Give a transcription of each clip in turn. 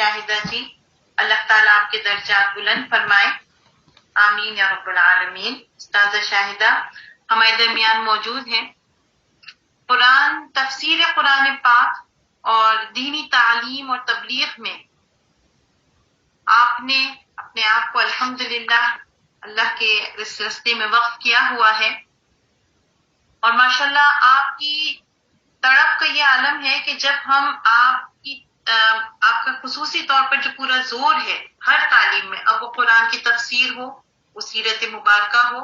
شاہدہ جی، اللہ تعالیٰ آپ کے درجات بلند فرمائے، آمین یا رب العالمین۔ استاذہ شاہدہ ہمارے درمیان موجود ہیں۔ قرآن، تفسیر قرآن پاک اور دینی تعلیم اور تبلیغ میں آپ نے اپنے آپ کو الحمدللہ اللہ کے اس راستے میں وقف کیا ہوا ہے، اور ماشاءاللہ آپ کی تڑپ کا یہ عالم ہے کہ جب ہم آپ کا خصوصی طور پر جو پورا زور ہے ہر تعلیم میں، اب وہ قرآن کی تفسیر ہو، وہ سیرت مبارکہ ہو،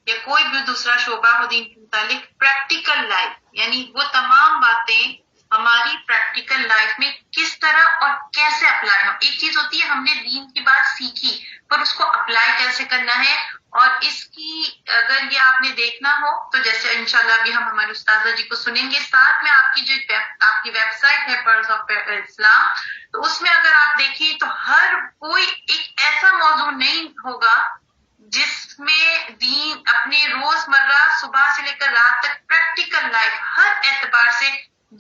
یا کوئی بھی دوسرا شعبہ ہو دین کے متعلق، پریکٹیکل لائف یعنی وہ تمام باتیں ہماری پریکٹیکل لائف میں کس طرح اور کیسے اپلائی ہو۔ ایک چیز ہوتی ہے ہم نے دین کی بات سیکھی، پر اس کو اپلائی کیسے کرنا ہے، اور اس کی اگر یہ آپ نے دیکھنا ہو تو جیسے انشاءاللہ ابھی ہم ہمارے استاذہ جی کو سنیں گے، ساتھ میں آپ کی جو آپ کی ویب سائٹ ہے پرلز آف اسلام، تو اس میں اگر آپ دیکھیں تو ہر کوئی ایک ایسا موضوع نہیں ہوگا جس میں دین اپنے روزمرہ صبح سے لے کر رات تک پریکٹیکل لائف ہر اعتبار سے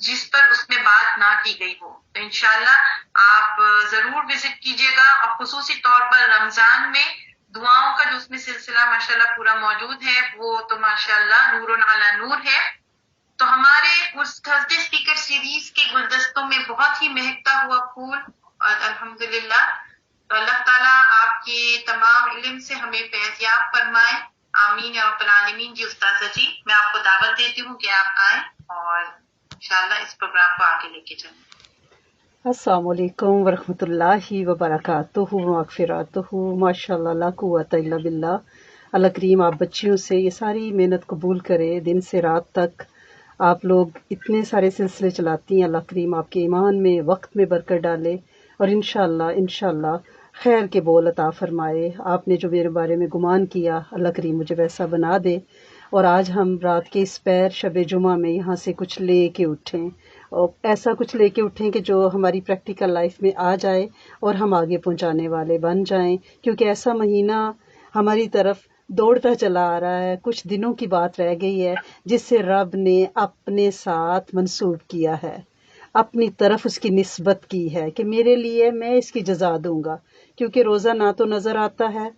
جس پر اس میں بات نہ کی گئی ہو۔ تو انشاءاللہ آپ ضرور وزٹ کیجیے گا، اور خصوصی طور پر رمضان میں دعاؤں کا جو اس میں سلسلہ ماشاءاللہ پورا موجود ہے، وہ تو ماشاءاللہ نور علی نور ہے۔ تو ہمارے اس تھرسڈے اسپیکر سیریز کے گلدستوں میں بہت ہی مہکتا ہوا پھول، اور الحمدللہ تو اللہ تعالیٰ آپ کے تمام علم سے ہمیں فیضیاب فرمائے، آمین یا رب العالمین۔ جی استاذہ جی، میں آپ کو دعوت دیتی ہوں کہ آپ آئیں اور انشاءاللہ اس پروگرام کو آگے لے کے چلیں۔ السلام علیکم ورحمۃ اللہ وبرکاتہ مغفراتہ، ماشاء اللہ لا قوت الا باللہ۔ اللہ کریم آپ بچیوں سے یہ ساری محنت قبول کرے، دن سے رات تک آپ لوگ اتنے سارے سلسلے چلاتی ہیں، اللہ کریم آپ کے ایمان میں وقت میں برکت ڈالے، اور انشاءاللہ خیر کے بول عطا فرمائے۔ آپ نے جو میرے بارے میں گمان کیا، اللہ کریم مجھے ویسا بنا دے، اور آج ہم رات کے اس پیر شب جمعہ میں یہاں سے کچھ لے کے اٹھیں، اور ایسا کچھ لے کے اٹھیں کہ جو ہماری پریکٹیکل لائف میں آ جائے اور ہم آگے پہنچانے والے بن جائیں، کیونکہ ایسا مہینہ ہماری طرف دوڑتا چلا آ رہا ہے۔ کچھ دنوں کی بات رہ گئی ہے جس سے رب نے اپنے ساتھ منسوب کیا ہے، اپنی طرف اس کی نسبت کی ہے کہ میرے لیے میں اس کی جزا دوں گا، کیونکہ روزہ نہ تو نظر آتا ہے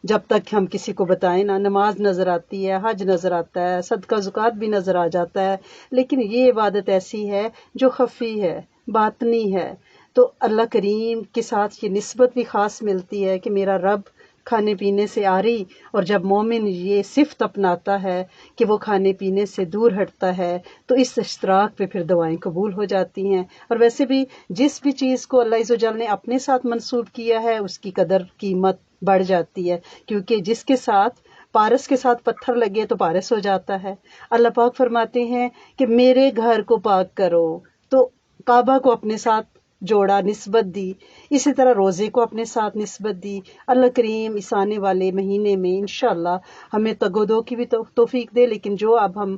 جب تک ہم کسی کو بتائیں نا، نماز نظر آتی ہے، حج نظر آتا ہے، صدقہ زکوٰۃ بھی نظر آ جاتا ہے، لیکن یہ عبادت ایسی ہے جو خفی ہے، باطنی ہے۔ تو اللہ کریم کے ساتھ یہ نسبت بھی خاص ملتی ہے کہ میرا رب کھانے پینے سے عاری، اور جب مومن یہ صفت اپناتا ہے کہ وہ کھانے پینے سے دور ہٹتا ہے تو اس اشتراک پہ پھر دعائیں قبول ہو جاتی ہیں۔ اور ویسے بھی جس بھی چیز کو اللہ عز و جل نے اپنے ساتھ منسوب کیا ہے اس کی قدر قیمت بڑھ جاتی ہے، کیونکہ جس کے ساتھ پارس کے ساتھ پتھر لگے تو پارس ہو جاتا ہے۔ اللہ پاک فرماتے ہیں کہ میرے گھر کو پاک کرو، تو کعبہ کو اپنے ساتھ جوڑا، نسبت دی، اسی طرح روزے کو اپنے ساتھ نسبت دی۔ اللہ کریم اس آنے والے مہینے میں انشاءاللہ ہمیں تگ و دو کی بھی توفیق دے، لیکن جو اب ہم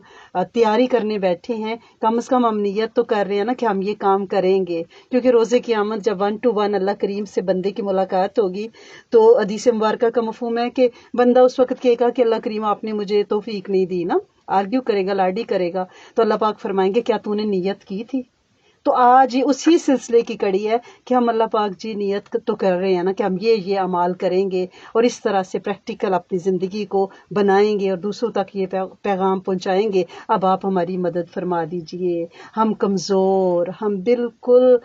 تیاری کرنے بیٹھے ہیں، کم از کم ہم نیت تو کر رہے ہیں نا کہ ہم یہ کام کریں گے، کیونکہ روزے کی آمد جب 1 to 1 اللہ کریم سے بندے کی ملاقات ہوگی تو حدیث مبارکہ کا مفہوم ہے کہ بندہ اس وقت کہے گا کہ اللہ کریم آپ نے مجھے توفیق نہیں دی نا، آرگیو کرے گا، لاڈی کرے گا، تو اللہ پاک فرمائیں گے کیا تو نے نیت کی تھی؟ تو آج اسی سلسلے کی کڑی ہے کہ ہم اللہ پاک جی نیت تو کر رہے ہیں نا کہ ہم یہ اعمال کریں گے، اور اس طرح سے پریکٹیکل اپنی زندگی کو بنائیں گے اور دوسروں تک یہ پیغام پہنچائیں گے۔ اب آپ ہماری مدد فرما دیجئے، ہم کمزور، ہم بالکل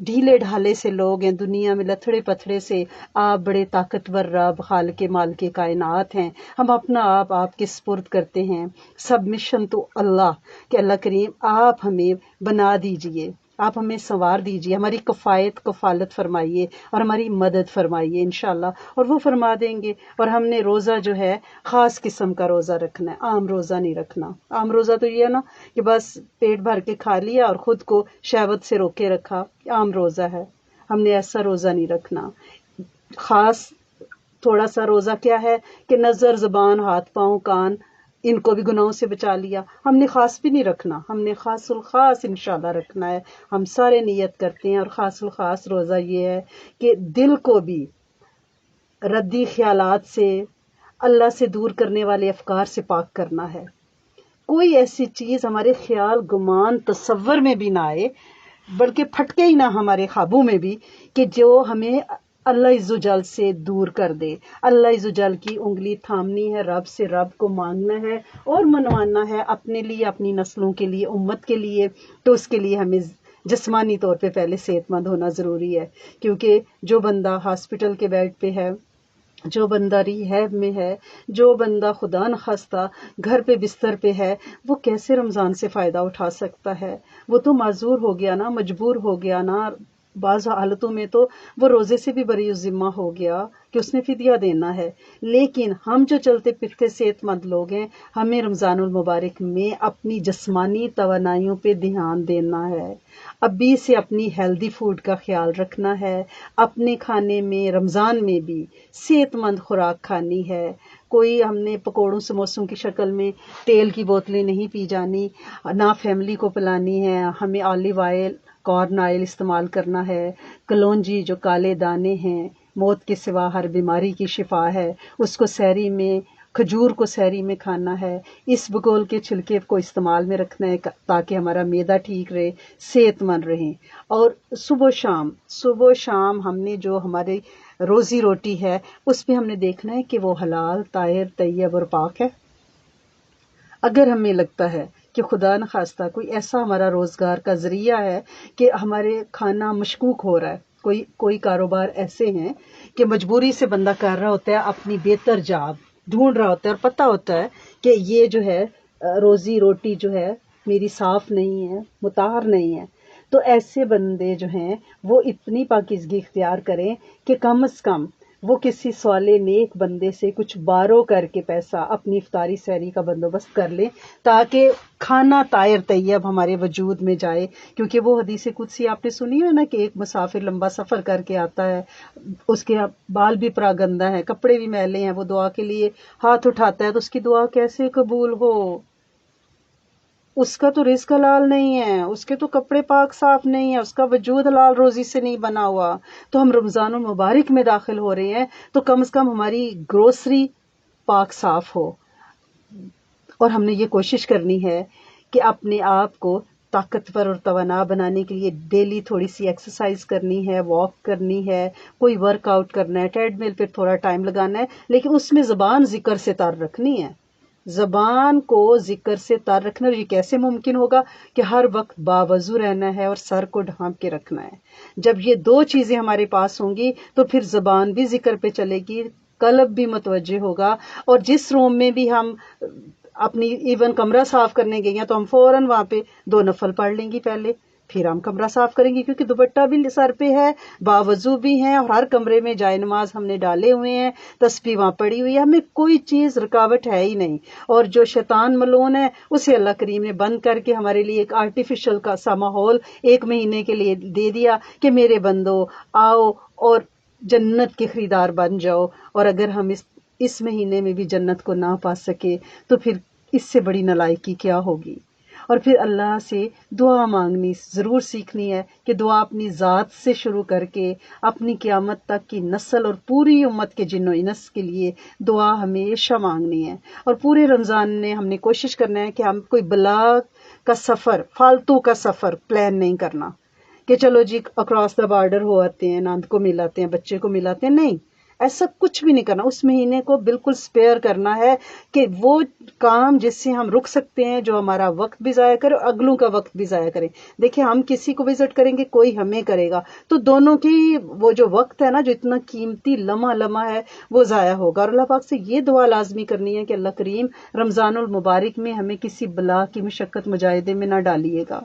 ڈھیلے ڈھالے سے لوگ ہیں، دنیا میں لتھڑے پتھڑے سے، آپ بڑے طاقتور رب خالق مالک کائنات ہیں، ہم اپنا آپ کے سپرد کرتے ہیں، سبمشن تو اللہ، کہ اللہ کریم آپ ہمیں بنا دیجئے، آپ ہمیں سنوار دیجئے، ہماری کفالت فرمائیے اور ہماری مدد فرمائیے انشاءاللہ، اور وہ فرما دیں گے۔ اور ہم نے روزہ جو ہے خاص قسم کا روزہ رکھنا ہے، عام روزہ نہیں رکھنا۔ عام روزہ تو یہ ہے نا کہ بس پیٹ بھر کے کھا لیا اور خود کو شہوت سے روکے رکھا، عام روزہ ہے۔ ہم نے ایسا روزہ نہیں رکھنا۔ خاص تھوڑا سا روزہ کیا ہے کہ نظر، زبان، ہاتھ، پاؤں، کان، ان کو بھی گناہوں سے بچا لیا۔ ہم نے خاص بھی نہیں رکھنا، ہم نے خاص الخاص انشاءاللہ رکھنا ہے۔ ہم سارے نیت کرتے ہیں، اور خاص الخاص روزہ یہ ہے کہ دل کو بھی ردی خیالات سے، اللہ سے دور کرنے والے افکار سے پاک کرنا ہے۔ کوئی ایسی چیز ہمارے خیال، گمان، تصور میں بھی نہ آئے بلکہ پھٹکے ہی نہ ہمارے خوابوں میں بھی کہ جو ہمیں اللہ عز و جل سے دور کر دے. اللہ عز و جل کی انگلی تھامنی ہے، رب سے رب کو مانگنا ہے اور منوانا ہے اپنے لیے، اپنی نسلوں کے لیے، امت کے لیے. تو اس کے لیے ہمیں جسمانی طور پہ پہلے صحت مند ہونا ضروری ہے، کیونکہ جو بندہ ہاسپٹل کے بیڈ پہ ہے، جو بندہ ریہیب میں ہے، جو بندہ خدا نخواستہ گھر پہ بستر پہ ہے، وہ کیسے رمضان سے فائدہ اٹھا سکتا ہے؟ وہ تو معذور ہو گیا نا، مجبور ہو گیا نا. بعض حالتوں میں تو وہ روزے سے بھی بری ذمہ ہو گیا کہ اس نے فدیہ دینا ہے. لیکن ہم جو چلتے پھرتے صحت مند لوگ ہیں، ہمیں رمضان المبارک میں اپنی جسمانی توانائیوں پہ دھیان دینا ہے. ابھی سے اپنی ہیلدی فوڈ کا خیال رکھنا ہے. اپنے کھانے میں رمضان میں بھی صحت مند خوراک کھانی ہے. کوئی ہم نے پکوڑوں سموسوں کی شکل میں تیل کی بوتلیں نہیں پی جانی، نہ فیملی کو پلانی ہے. ہمیں آلیو آئل، کارن آئل استعمال کرنا ہے. کلونجی جو کالے دانے ہیں، موت کے سوا ہر بیماری کی شفا ہے، اس کو سحری میں، کھجور کو سحری میں کھانا ہے. اس بگول کے چھلکے کو استعمال میں رکھنا ہے تاکہ ہمارا معدہ ٹھیک رہے، صحت مند رہیں. اور صبح و شام ہم نے جو ہماری روزی روٹی ہے اس پہ ہم نے دیکھنا ہے کہ وہ حلال، طاہر، طیب اور پاک ہے. اگر ہمیں لگتا ہے کہ خدا نخواستہ کوئی ایسا ہمارا روزگار کا ذریعہ ہے کہ ہمارے کھانا مشکوک ہو رہا ہے، کوئی کاروبار ایسے ہیں کہ مجبوری سے بندہ کر رہا ہوتا ہے، اپنی بہتر جاب ڈھونڈ رہا ہوتا ہے اور پتہ ہوتا ہے کہ یہ جو ہے روزی روٹی جو ہے میری صاف نہیں ہے، مطہر نہیں ہے، تو ایسے بندے جو ہیں وہ اتنی پاکیزگی اختیار کریں کہ کم از کم وہ کسی صالح نیک بندے سے کچھ بارو کر کے پیسہ اپنی افطاری سحری کا بندوبست کر لیں، تاکہ کھانا طاہر طیب ہمارے وجود میں جائے. کیونکہ وہ حدیث قدسی آپ نے سنی ہے نا کہ ایک مسافر لمبا سفر کر کے آتا ہے، اس کے بال بھی پراگندہ ہیں، کپڑے بھی میلے ہیں، وہ دعا کے لیے ہاتھ اٹھاتا ہے تو اس کی دعا کیسے قبول ہو؟ اس کا تو رزق حلال نہیں ہے، اس کے تو کپڑے پاک صاف نہیں ہیں، اس کا وجود حلال روزی سے نہیں بنا ہوا. تو ہم رمضان المبارک میں داخل ہو رہے ہیں تو کم از کم ہماری گروسری پاک صاف ہو. اور ہم نے یہ کوشش کرنی ہے کہ اپنے آپ کو طاقتور اور توانا بنانے کے لیے ڈیلی تھوڑی سی ایکسرسائز کرنی ہے، واک کرنی ہے، کوئی ورک آؤٹ کرنا ہے، ٹریڈ مل پہ تھوڑا ٹائم لگانا ہے، لیکن اس میں زبان ذکر سے تر رکھنی ہے. زبان کو ذکر سے تر رکھنا. اور یہ کیسے ممکن ہوگا کہ ہر وقت باوضو رہنا ہے اور سر کو ڈھانپ کے رکھنا ہے. جب یہ دو چیزیں ہمارے پاس ہوں گی تو پھر زبان بھی ذکر پہ چلے گی، قلب بھی متوجہ ہوگا. اور جس روم میں بھی ہم اپنی ایون کمرہ صاف کرنے گئی ہیں تو ہم فوراً وہاں پہ 2 نفل پڑھ لیں گی پہلے، پھر ہم کمرہ صاف کریں گے، کیونکہ دوپٹہ بھی سر پہ ہے، باوضو بھی ہیں، اور ہر کمرے میں جائے نماز ہم نے ڈالے ہوئے ہیں، تسبیح وہاں پڑی ہوئی ہے، ہمیں کوئی چیز رکاوٹ ہے ہی نہیں. اور جو شیطان ملعون ہے اسے اللہ کریم نے بند کر کے ہمارے لیے ایک آرٹیفیشل کا سا ماحول 1 مہینے کے لیے دے دیا کہ میرے بندو آؤ اور جنت کے خریدار بن جاؤ. اور اگر ہم اس مہینے میں بھی جنت کو نہ پا سکے تو پھر اس سے بڑی نالائکی کیا ہوگی. اور پھر اللہ سے دعا مانگنی ضرور سیکھنی ہے کہ دعا اپنی ذات سے شروع کر کے اپنی قیامت تک کی نسل اور پوری امت کے جن و انس کے لیے دعا ہمیشہ مانگنی ہے. اور پورے رمضان میں ہم نے کوشش کرنا ہے کہ ہم کوئی بلا کا سفر، فالتو کا سفر پلان نہیں کرنا کہ چلو جی اکراس دا بارڈر ہو آتے ہیں، ناند کو ملاتے ہیں، بچے کو ملاتے ہیں. نہیں، ایسا کچھ بھی نہیں کرنا. اس مہینے کو بالکل سپیئر کرنا ہے کہ وہ کام جس سے ہم رک سکتے ہیں، جو ہمارا وقت بھی ضائع کرے اور اگلوں کا وقت بھی ضائع کریں. دیکھیں ہم کسی کو وزٹ کریں گے، کوئی ہمیں کرے گا، تو دونوں کی وہ جو وقت ہے نا، جو اتنا قیمتی لمحہ ہے، وہ ضائع ہوگا. اور اللہ پاک سے یہ دعا لازمی کرنی ہے کہ اللہ کریم رمضان المبارک میں ہمیں کسی بلا کی مشقت مجاہدے میں نہ ڈالیے گا.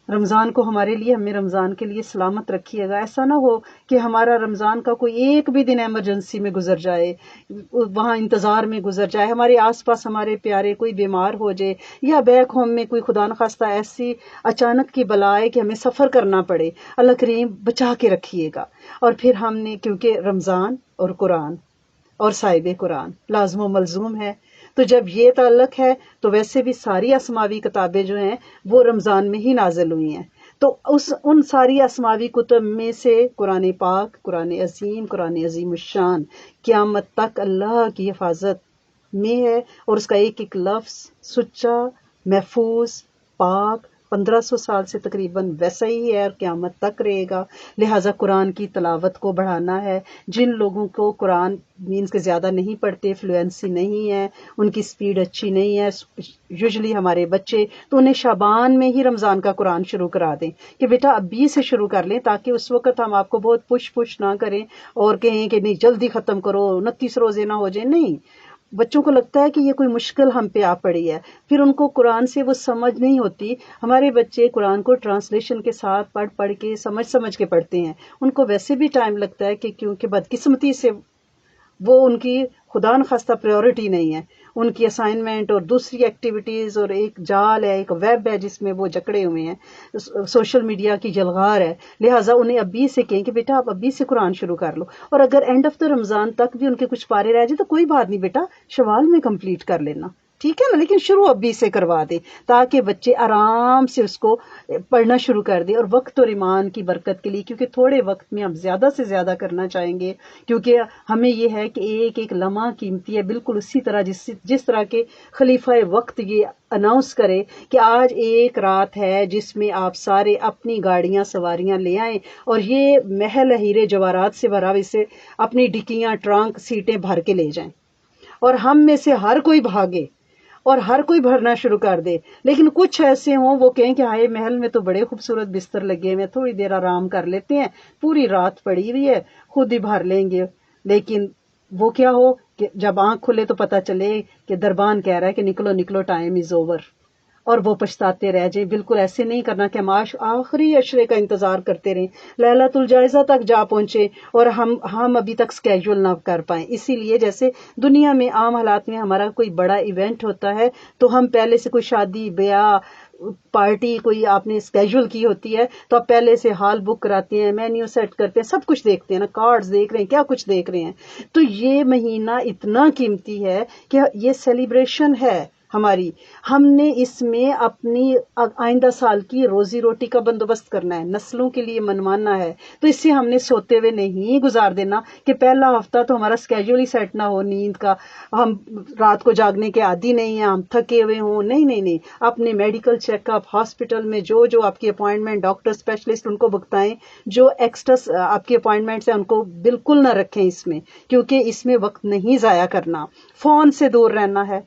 رمضان کو ہمارے لیے، ہمیں رمضان کے لیے سلامت رکھیے گا. ایسا نہ ہو کہ ہمارا رمضان کا کوئی ایک بھی دن ایمرجنسی میں گزر جائے، وہاں انتظار میں گزر جائے، ہمارے آس پاس ہمارے پیارے کوئی بیمار ہو جائے، یا بیک ہوم میں کوئی خدا نخواستہ ایسی اچانک کی بلا ہے کہ ہمیں سفر کرنا پڑے. اللہ کریم بچا کے رکھیے گا. اور پھر ہم نے، کیونکہ رمضان اور قرآن اور صاحب قرآن لازم و ملزوم ہے، تو جب یہ تعلق ہے تو ویسے بھی ساری اسماوی کتابیں جو ہیں وہ رمضان میں ہی نازل ہوئی ہیں. تو ان ساری اسماوی کتب میں سے قرآن پاک، قرآن عظیم، قرآن عظیم الشان قیامت تک اللہ کی حفاظت میں ہے. اور اس کا ایک ایک لفظ سچا، محفوظ، پاک 1500 سال سے تقریباً ویسا ہی ہے اور قیامت تک رہے گا. لہٰذا قرآن کی تلاوت کو بڑھانا ہے. جن لوگوں کو قرآن مینس کے زیادہ نہیں پڑھتے، فلوئنسی نہیں ہے، ان کی سپیڈ اچھی نہیں ہے، یوزلی ہمارے بچے، تو انہیں شعبان میں ہی رمضان کا قرآن شروع کرا دیں کہ بیٹا ابھی سے شروع کر لیں، تاکہ اس وقت ہم آپ کو بہت پش نہ کریں اور کہیں کہ نہیں جلدی ختم کرو، 29 روزے نہ ہو جائیں. نہیں، بچوں کو لگتا ہے کہ یہ کوئی مشکل ہم پہ آ پڑی ہے، پھر ان کو قرآن سے وہ سمجھ نہیں ہوتی. ہمارے بچے قرآن کو ٹرانسلیشن کے ساتھ پڑھ کے سمجھ کے پڑھتے ہیں. ان کو ویسے بھی ٹائم لگتا ہے کہ کیونکہ بدقسمتی سے وہ ان کی خدا نخواستہ پریورٹی نہیں ہے، ان کی اسائنمنٹ اور دوسری ایکٹیویٹیز، اور ایک جال ہے، ایک ویب ہے جس میں وہ جکڑے ہوئے ہیں، سوشل میڈیا کی جلغار ہے. لہٰذا انہیں ابھی سے کہیں کہ بیٹا آپ ابھی سے قرآن شروع کر لو، اور اگر اینڈ آف دا رمضان تک بھی ان کے کچھ پارے رہ جائے تو کوئی بات نہیں بیٹا، شوال میں کمپلیٹ کر لینا، ٹھیک ہے نا، لیکن شروع ابھی سے کروا دے تاکہ بچے آرام سے اس کو پڑھنا شروع کر دیں. اور وقت اور ایمان کی برکت کے لیے، کیونکہ تھوڑے وقت میں ہم زیادہ سے زیادہ کرنا چاہیں گے، کیونکہ ہمیں یہ ہے کہ ایک ایک لمحہ قیمتی ہے، بالکل اسی طرح جس طرح کے خلیفہ وقت یہ اناؤنس کرے کہ آج ایک رات ہے جس میں آپ سارے اپنی گاڑیاں سواریاں لے آئیں اور یہ محل ہیرے جواہرات سے بھرا ہوئے سے اپنی ڈکیاں ٹرانک سیٹیں بھر کے لے جائیں، اور ہم میں سے ہر کوئی بھاگے اور ہر کوئی بھرنا شروع کر دے. لیکن کچھ ایسے ہوں وہ کہیں کہ ہائے محل میں تو بڑے خوبصورت بستر لگے ہوئے، تھوڑی دیر آرام کر لیتے ہیں، پوری رات پڑی ہوئی ہے، خود ہی بھر لیں گے. لیکن وہ کیا ہو کہ جب آنکھ کھلے تو پتہ چلے کہ دربان کہہ رہا ہے کہ نکلو نکلو، ٹائم از اوور، اور وہ پچھتاتے رہ جائیں. بالکل ایسے نہیں کرنا کہ ہم آخری عشرے کا انتظار کرتے رہیں، لیلۃ الجائزہ تک جا پہنچے اور ہم ابھی تک سکیجول نہ کر پائیں. اسی لیے جیسے دنیا میں عام حالات میں ہمارا کوئی بڑا ایونٹ ہوتا ہے تو ہم پہلے سے کوئی شادی بیاہ پارٹی کوئی آپ نے اسکیجول کی ہوتی ہے تو آپ پہلے سے ہال بک کراتے ہیں، مینیو سیٹ کرتے ہیں، سب کچھ دیکھتے ہیں نا، کارڈز دیکھ رہے ہیں، کیا کچھ دیکھ رہے ہیں. تو یہ مہینہ اتنا قیمتی ہے کہ یہ سیلیبریشن ہے ہماری، ہم نے اس میں اپنی آئندہ سال کی روزی روٹی کا بندوبست کرنا ہے، نسلوں کے لیے منوانا ہے. تو اس سے ہم نے سوتے ہوئے نہیں گزار دینا کہ پہلا ہفتہ تو ہمارا اسکیجول ہی سیٹ نہ ہو، نیند کا ہم رات کو جاگنے کے عادی نہیں ہیں، ہم تھکے ہوئے ہوں. نہیں، اپنے میڈیکل چیک اپ ہاسپٹل میں جو آپ کی اپوائنٹمنٹ ڈاکٹر اسپیشلسٹ ان کو بتائیں، جو ایکسٹرا آپ کی اپوائنٹمنٹس ہیں ان کو بالکل نہ رکھیں اس میں، کیونکہ اس میں وقت نہیں ضائع کرنا. فون سے دور رہنا ہے،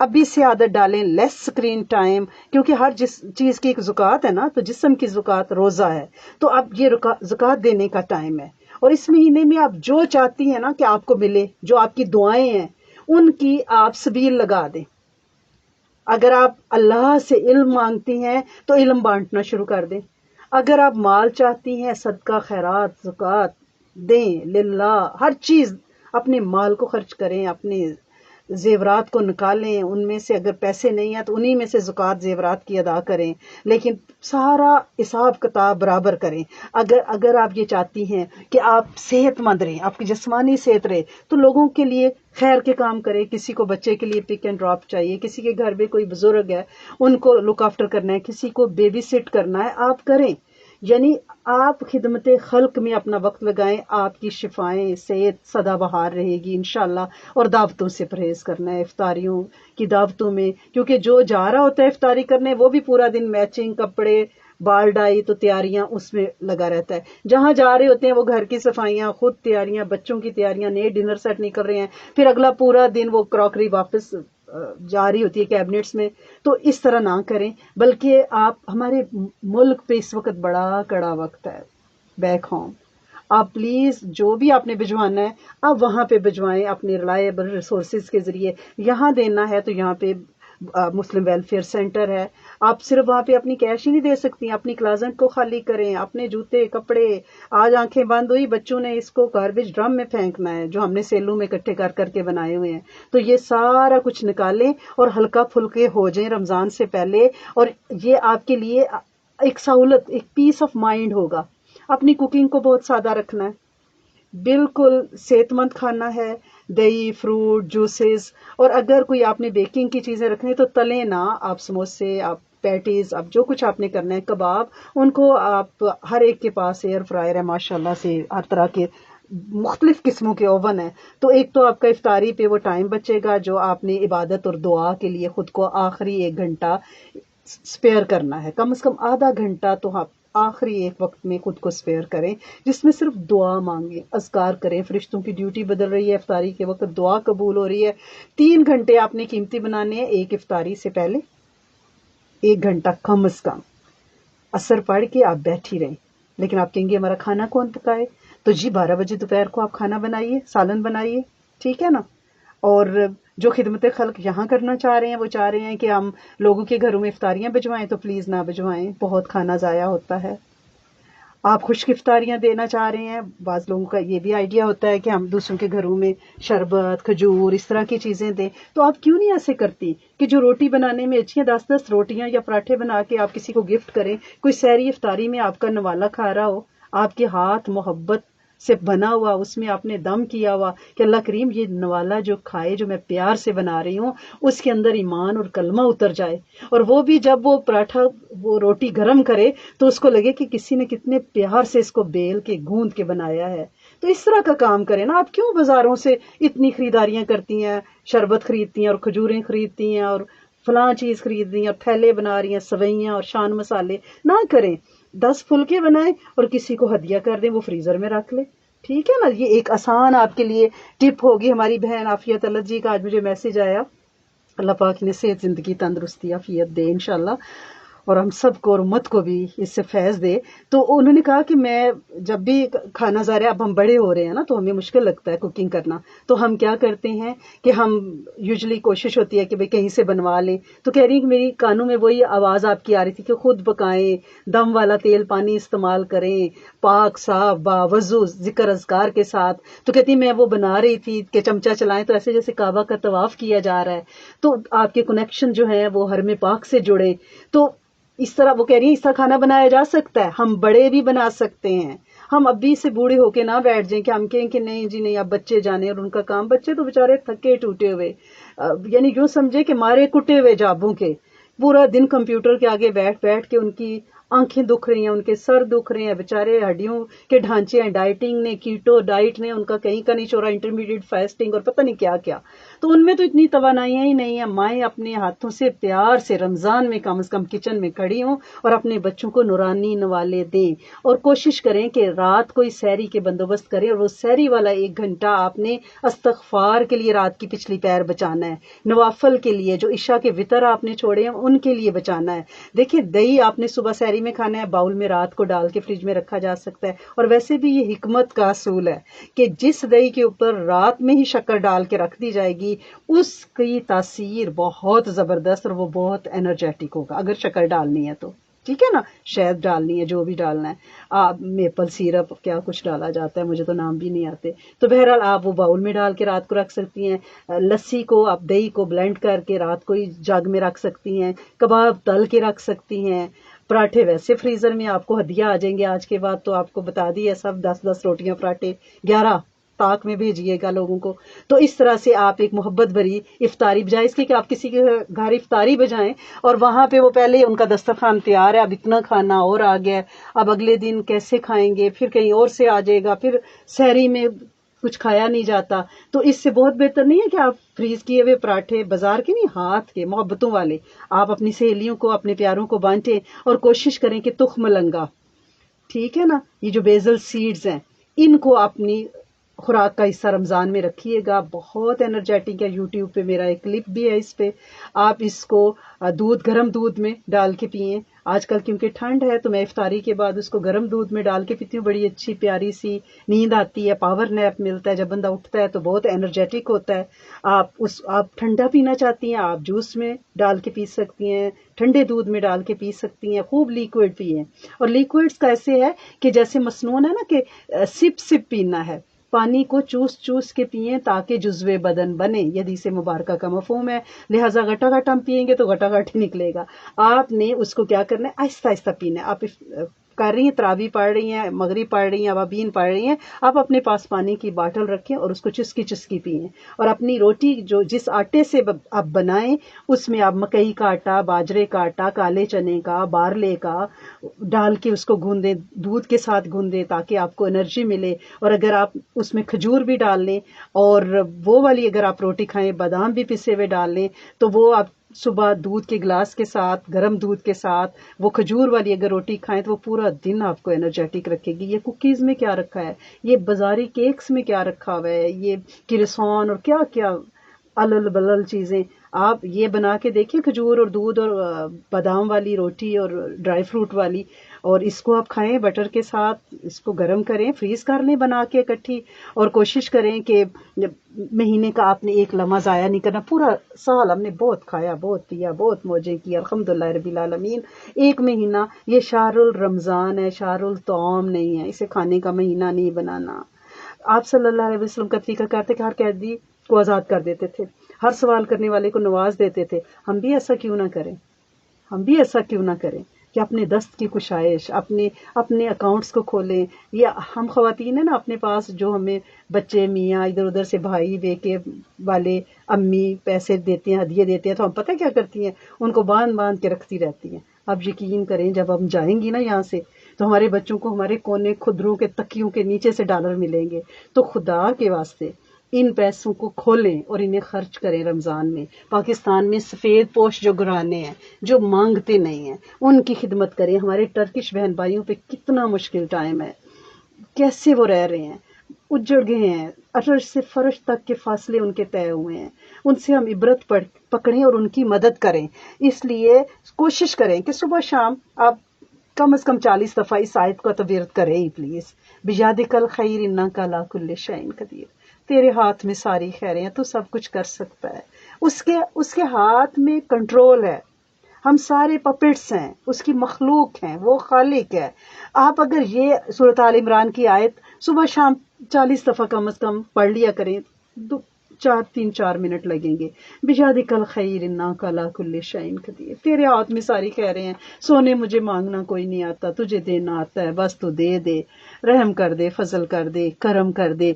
ابھی سے عادت ڈالیں لیس اسکرین ٹائم، کیونکہ ہر چیز کی ایک زکوٰۃ ہے نا، تو جسم کی زکوٰۃ روزہ ہے، تو اب یہ زکوٰۃ دینے کا ٹائم ہے. اور اس مہینے میں آپ جو چاہتی ہیں نا کہ آپ کو ملے، جو آپ کی دعائیں ہیں ان کی آپ سبیل لگا دیں. اگر آپ اللہ سے علم مانگتی ہیں تو علم بانٹنا شروع کر دیں. اگر آپ مال چاہتی ہیں، صدقہ خیرات زکوٰۃ دیں للہ، ہر چیز اپنے مال کو خرچ کریں، اپنے زیورات کو نکالیں، ان میں سے اگر پیسے نہیں ہیں تو انہی میں سے زکوٰۃ زیورات کی ادا کریں، لیکن سارا حساب کتاب برابر کریں. اگر آپ یہ چاہتی ہیں کہ آپ صحت مند رہیں، آپ کی جسمانی صحت رہے، تو لوگوں کے لیے خیر کے کام کریں. کسی کو بچے کے لیے پک اینڈ ڈراپ چاہیے، کسی کے گھر میں کوئی بزرگ ہے ان کو لک آفٹر کرنا ہے، کسی کو بیبی سٹ کرنا ہے، آپ کریں. یعنی آپ خدمت خلق میں اپنا وقت لگائیں، آپ کی شفائیں صحت سدا بہار رہے گی انشاءاللہ. اور دعوتوں سے پرہیز کرنا ہے، افطاریوں کی دعوتوں میں، کیونکہ جو جا رہا ہوتا ہے افطاری کرنے وہ بھی پورا دن میچنگ کپڑے بال ڈائی تو تیاریاں اس میں لگا رہتا ہے. جہاں جا رہے ہوتے ہیں وہ گھر کی صفائیاں، خود تیاریاں، بچوں کی تیاریاں، نئے ڈنر سیٹ نہیں کر رہے ہیں، پھر اگلا پورا دن وہ کراکری واپس جاری ہوتی ہے کیبنٹس میں. تو اس طرح نہ کریں، بلکہ آپ ہمارے ملک پہ اس وقت بڑا کڑا وقت ہے بیک ہوم. آپ پلیز جو بھی آپ نے بھجوانا ہے آپ وہاں پہ بھجوائیں اپنے ریلائبل ریسورسز کے ذریعے. یہاں دینا ہے تو یہاں پہ مسلم ویلفیئر سینٹر ہے، آپ صرف وہاں پہ اپنی کیش ہی نہیں دے سکتی، اپنی کلازٹ کو خالی کریں، اپنے جوتے کپڑے. آج آنکھیں بند ہوئی بچوں نے اس کو گاربیج ڈرم میں پھینکنا ہے جو ہم نے سیلوں میں اکٹھے کر کے بنائے ہوئے ہیں. تو یہ سارا کچھ نکالیں اور ہلکا پھلکے ہو جائیں رمضان سے پہلے، اور یہ آپ کے لیے ایک سہولت، ایک پیس آف مائنڈ ہوگا. اپنی کوکنگ کو بہت سادہ رکھنا ہے، بالکل صحت مند کھانا ہے، دہی فروٹ جوسز. اور اگر کوئی آپ نے بیکنگ کی چیزیں رکھنی تو تلیں نہ، آپ سموسے، آپ پیٹیز، اب جو کچھ آپ نے کرنا ہے، کباب، ان کو آپ ہر ایک کے پاس ایئر فرائر ہے ماشاءاللہ سے، ہر طرح کے مختلف قسموں کے اوون ہیں. تو ایک تو آپ کا افطاری پہ وہ ٹائم بچے گا جو آپ نے عبادت اور دعا کے لیے خود کو آخری 1 گھنٹہ اسپیئر کرنا ہے، کم از کم آدھا گھنٹہ تو آپ آخری ایک وقت میں خود کو اسپیئر کریں، جس میں صرف دعا مانگیں، اذکار کریں. فرشتوں کی ڈیوٹی بدل رہی ہے، افطاری کے وقت دعا قبول ہو رہی ہے. 3 گھنٹے آپ نے قیمتی بنانے ہیں. ایک افطاری سے پہلے 1 گھنٹہ کم از کم اثر پڑھ کے آپ بیٹھی رہیں. لیکن آپ کہیں گے ہمارا کھانا کون پکائے؟ تو جی 12 بجے دوپہر کو آپ کھانا بنائیے، سالن بنائیے، ٹھیک ہے نا. اور جو خدمت خلق یہاں کرنا چاہ رہے ہیں، وہ چاہ رہے ہیں کہ ہم لوگوں کے گھروں میں افطاریاں بھجوائیں، تو پلیز نہ بھجوائیں، بہت کھانا ضائع ہوتا ہے. آپ خشک افطاریاں دینا چاہ رہے ہیں، بعض لوگوں کا یہ بھی آئیڈیا ہوتا ہے کہ ہم دوسروں کے گھروں میں شربت، کھجور، اس طرح کی چیزیں دیں. تو آپ کیوں نہیں ایسے کرتی کہ جو روٹی بنانے میں اچھی ہیں 10 روٹیاں یا پراٹھے بنا کے آپ کسی کو گفٹ کریں. کوئی سحری افطاری میں آپ کا نوالا کھا رہا ہو، آپ کے ہاتھ محبت سے بنا ہوا، اس میں آپ نے دم کیا ہوا کہ اللہ کریم یہ نوالا جو کھائے، جو میں پیار سے بنا رہی ہوں، اس کے اندر ایمان اور کلمہ اتر جائے. اور وہ بھی جب وہ پراٹھا، وہ روٹی گرم کرے تو اس کو لگے کہ کسی نے کتنے پیار سے اس کو بیل کے گوند کے بنایا ہے. تو اس طرح کا کام کریں نا. آپ کیوں بازاروں سے اتنی خریداریاں کرتی ہیں، شربت خریدتی ہیں اور کھجوریں خریدتی ہیں اور فلاں چیز خرید رہی ہیں، تھیلے بنا رہی ہیں، سوئیاں اور شان مسالے. نہ کریں. 10 پھلکے بنائیں اور کسی کو ہدیہ کر دیں، وہ فریزر میں رکھ لے. ٹھیک ہے نا. یہ ایک آسان آپ کے لیے ٹپ ہوگی. ہماری بہن عافیت اللہ جی کا آج مجھے میسج آیا، اللہ پاک نے صحت، زندگی، تندرستی، عافیت دے انشاءاللہ، اور ہم سب کو اور امت کو بھی اس سے فیض دے. تو انہوں نے کہا کہ میں جب بھی کھانا ظاہر ہے، اب ہم بڑے ہو رہے ہیں نا تو ہمیں مشکل لگتا ہے کوکنگ کرنا، تو ہم کیا کرتے ہیں کہ ہم یوزلی کوشش ہوتی ہے کہ بھئی کہیں سے بنوا لیں. تو کہہ رہی ہیں کہ میری کانوں میں وہی آواز آپ کی آ رہی تھی کہ خود پکائیں، دم والا تیل پانی استعمال کریں، پاک صاف باوضو ذکر اذکار کے ساتھ. تو کہتی میں وہ بنا رہی تھی کہ چمچہ چلائیں تو ایسے جیسے کعبہ کا طواف کیا جا رہا ہے. تو آپ کے کنیکشن جو ہیں وہ حرم پاک سے جڑے. تو اس طرح وہ کہہ رہی ہیں اس طرح کھانا بنایا جا سکتا ہے، ہم بڑے بھی بنا سکتے ہیں. ہم ابھی سے بوڑھے ہو کے نہ بیٹھ جائیں کہ ہم کہیں کہ نہیں جی نہیں اب بچے جانے اور ان کا کام. بچے تو بےچارے تھکے ٹوٹے ہوئے، یعنی یوں سمجھے کہ مارے کٹے ہوئے جابوں کے، پورا دن کمپیوٹر کے آگے بیٹھ بیٹھ کے ان کی آنکھیں دکھ رہی ہیں، ان کے سر دکھ رہے ہیں، بےچارے ہڈیوں کے ڈھانچے ہیں، ڈائٹنگ نے، کیٹو ڈائٹ نے ان کا کہیں کا نہیں چھوڑا، انٹرمیڈیٹ فاسٹنگ اور پتہ نہیں کیا کیا. تو ان میں تو اتنی توانائیاں ہی نہیں ہیں. مائیں اپنے ہاتھوں سے پیار سے رمضان میں کم از کم کچن میں کھڑی ہوں اور اپنے بچوں کو نورانی نوالے دیں. اور کوشش کریں کہ رات کو سحری کے بندوبست کریں، اور وہ سحری والا 1 گھنٹہ آپ نے استغفار کے لیے رات کی پچھلی پیر بچانا ہے، نوافل کے لیے جو عشاء کے وطر آپ نے چھوڑے ہیں ان کے لیے بچانا ہے. دیکھیں دہی آپ نے صبح سحری میں کھانا ہے، باؤل میں رات کو ڈال کے فریج میں رکھا جا سکتا ہے. اور ویسے بھی یہ حکمت کا اصول ہے کہ جس دہی کے اوپر رات میں ہی شکر ڈال کے رکھ دی جائے گی اس کی تاثیر بہت زبردست اور وہ بہت انرجیٹک ہوگا. اگر شکر ڈالنی ہے تو ٹھیک ہے نا، شہد ڈالنی ہے، جو بھی ڈالنا ہے. میپل سیرپ کیا کچھ ڈالا جاتا ہے مجھے تو نام بھی نہیں آتے. تو بہرحال آپ وہ باؤل میں ڈال کے رات کو رکھ سکتی ہیں. لسی کو آپ دہی کو بلینڈ کر کے رات کو ہی جگ میں رکھ سکتی ہیں. کباب تل کے رکھ سکتی ہیں. پراٹھے ویسے فریزر میں آپ کو ہدیہ آ جائیں گے آج کے بعد، تو آپ کو بتا دیا سب 10 روٹیاں پراٹھے 11 طاق میں بھیجیے گا لوگوں کو. تو اس طرح سے آپ ایک محبت بھری افطاری، بجائے اس کے کہ آپ کسی کے گھر افطاری بجائیں اور وہاں پہ وہ پہلے ان کا دسترخوان تیار ہے، اب اتنا کھانا اور آ گیا ہے، اب اگلے دن کیسے کھائیں گے، پھر کہیں اور سے آ جائے گا، پھر سحری میں کچھ کھایا نہیں جاتا. تو اس سے بہت بہتر نہیں ہے کہ آپ فریز کیے ہوئے پراٹھے، بازار کے نہیں، ہاتھ کے محبتوں والے، آپ اپنی سہیلیوں کو، اپنے پیاروں کو بانٹیں. اور کوشش کریں کہ تخم لنگا، ٹھیک ہے نا، یہ جو بیزل سیڈز ہیں ان کو اپنی خوراک کا حصہ رمضان میں رکھیے گا. بہت انرجیٹک ہے. یوٹیوب پہ میرا ایک کلپ بھی ہے اس پہ. آپ اس کو گرم دودھ میں ڈال کے پئیں. آج کل کیونکہ ٹھنڈ ہے تو میں افطاری کے بعد اس کو گرم دودھ میں ڈال کے پیتی ہوں. بڑی اچھی پیاری سی نیند آتی ہے، پاور نیپ ملتا ہے. جب بندہ اٹھتا ہے تو بہت انرجیٹک ہوتا ہے. آپ ٹھنڈا پینا چاہتی ہیں، آپ جوس میں ڈال کے پی سکتی ہیں، ٹھنڈے دودھ میں ڈال کے پی سکتی ہیں. خوب لیکوڈ پیئیں. اور لیکوڈز کا ایسے ہے کہ جیسے مسنون ہے نا کہ سپ سپ پینا ہے، پانی کو چوس چوس کے پئیں تاکہ جزوے بدن بنے. یہ حدیث مبارکہ کا مفہوم ہے. لہٰذا گٹا گٹا ہم پیئیں گے تو گٹا گٹ ہی نکلے گا. آپ نے اس کو کیا کرنا ہے، آہستہ آہستہ پینا ہے. آپ کر رہی ہیں، تراویح پڑھ رہی ہیں، مغرب پڑھ رہی ہیں، ابابین پڑھ رہی ہیں، آپ اپنے پاس پانی کی باٹل رکھیں اور اس کو چسکی چسکی پئیں. اور اپنی روٹی جو جس آٹے سے آپ بنائیں اس میں آپ مکئی کا آٹا، باجرے کا آٹا، کالے چنے کا، بارلے کا ڈال کے اس کو گوندیں، دودھ کے ساتھ گوندیں تاکہ آپ کو انرجی ملے. اور اگر آپ اس میں کھجور بھی ڈال لیں اور وہ والی اگر آپ روٹی کھائیں بادام بھی پسے ہوئے ڈال لیں تو وہ آپ صبح دودھ کے گلاس کے ساتھ، گرم دودھ کے ساتھ وہ کھجور والی اگر روٹی کھائیں تو وہ پورا دن آپ کو انرجیٹک رکھے گی۔ یہ کوکیز میں کیا رکھا ہے، یہ بازاری کیکس میں کیا رکھا ہوا ہے، یہ کرسون اور کیا کیا الل بلل چیزیں، آپ یہ بنا کے دیکھیں کھجور اور دودھ اور بادام والی روٹی اور ڈرائی فروٹ والی، اور اس کو آپ کھائیں بٹر کے ساتھ، اس کو گرم کریں، فریز کر لیں بنا کے اکٹھی، اور کوشش کریں کہ مہینے کا آپ نے ایک لمحہ ضائع نہیں کرنا۔ پورا سال ہم نے بہت کھایا، بہت پیا، بہت موجیں کی، الحمدللہ رب العالمین۔ ایک مہینہ یہ شہر الرمضان ہے، شہر الطعام نہیں ہے، اسے کھانے کا مہینہ نہیں بنانا۔ آپ صلی اللہ علیہ وسلم کا طریقہ کرتے کہ ہر قیدی کو آزاد کر دیتے تھے، ہر سوال کرنے والے کو نواز دیتے تھے۔ ہم بھی ایسا کیوں نہ کریں، ہم بھی ایسا کیوں نہ کریں کہ اپنے دست کی کشائش، اپنے اکاؤنٹس کو کھولیں۔ یا ہم خواتین ہیں نا، اپنے پاس جو ہمیں بچے میاں ادھر ادھر سے بھائی بیکے والے امی پیسے دیتے ہیں، ہدیے دیتے ہیں، تو ہم پتہ کیا کرتی ہیں، ان کو باندھ باندھ کے رکھتی رہتی ہیں۔ اب یقین کریں جب ہم جائیں گی نا یہاں سے تو ہمارے بچوں کو ہمارے کونے کھدروں کے تکیوں کے نیچے سے ڈالر ملیں گے۔ تو خدا کے واسطے ان پیسوں کو کھولیں اور انہیں خرچ کریں رمضان میں۔ پاکستان میں سفید پوش جو گھرانے ہیں، جو مانگتے نہیں ہیں، ان کی خدمت کریں۔ ہمارے ٹرکش بہن بھائیوں پہ کتنا مشکل ٹائم ہے، کیسے وہ رہ رہے ہیں، اجڑ گئے ہیں، عرش سے فرش تک کے فاصلے ان کے طے ہوئے ہیں۔ ان سے ہم عبرت پکڑیں اور ان کی مدد کریں۔ اس لیے کوشش کریں کہ صبح شام آپ کم از کم 40 دفعہ اس آیت کو تبرت کریں ہی پلیز۔ بِیَدِکَ الْخَیْرُ اِنَّکَ عَلیٰ کُلِّ شَیْءٍ قدیر، تیرے ہاتھ میں ساری خیریں ہیں، تو سب کچھ کر سکتا ہے۔ اس کے ہاتھ میں کنٹرول ہے، ہم سارے پپٹس ہیں، اس کی مخلوق ہیں، وہ خالق ہے۔ آپ اگر یہ سورۃ آل عمران کی آیت صبح شام 40 دفعہ کم از کم پڑھ لیا کریں، 3-4 منٹ لگیں گے۔ بِیَدِکَ الْخَیْرُ اِنَّکَ عَلیٰ کُلِّ شَیْءٍ قدیر، تیرے ہاتھ میں ساری خیریں ہیں، سونے مجھے مانگنا کوئی نہیں آتا، تجھے دینا آتا ہے، بس تو دے دے، رحم کر دے، فضل کر دے، کرم کر دے۔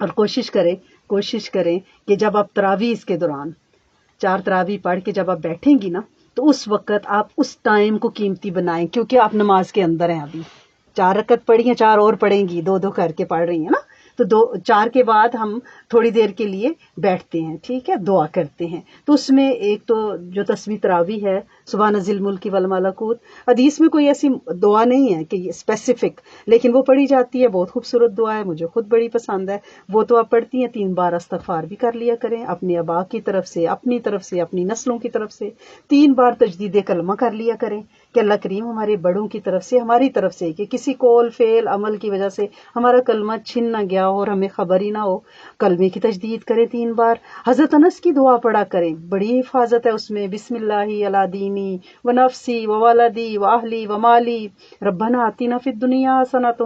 اور کوشش کریں کہ جب آپ تراویح کے دوران 4 تراویح پڑھ کے جب آپ بیٹھیں گی نا تو اس وقت آپ اس ٹائم کو قیمتی بنائیں، کیونکہ آپ نماز کے اندر ہیں، ابھی 4 رکعت پڑھی ہیں، 4 اور پڑھیں گی، 2 کر کے پڑھ رہی ہیں نا، تو 4 کے بعد ہم تھوڑی دیر کے لیے بیٹھتے ہیں، ٹھیک ہے، دعا کرتے ہیں۔ تو اس میں ایک تو جو تسبیح تراویح ہے، سبحان ذی الملک والملکوت، حدیث میں کوئی ایسی دعا نہیں ہے کہ یہ اسپیسیفک، لیکن وہ پڑھی جاتی ہے، بہت خوبصورت دعا ہے، مجھے خود بڑی پسند ہے۔ وہ تو آپ پڑھتی ہیں، 3 بار استغفار بھی کر لیا کریں، اپنے آبا کی طرف سے، اپنی طرف سے، اپنی نسلوں کی طرف سے 3 بار تجدید کلمہ کر لیا کریں کہ اللہ کریم ہمارے بڑوں کی طرف سے، ہماری طرف سے، کہ کسی قول فعل عمل کی وجہ سے ہمارا کلمہ چھن نہ گیا ہو اور ہمیں خبر ہی نہ ہو، کلمے کی تجدید کریں 3 بار۔ حضرت انس کی دعا پڑھا کریں، بڑی حفاظت ہے اس میں، بسم اللہ علی دینی و نفسی و والدی و اہلی و مالی ربنا آتنا فی الدنیا حسنۃ،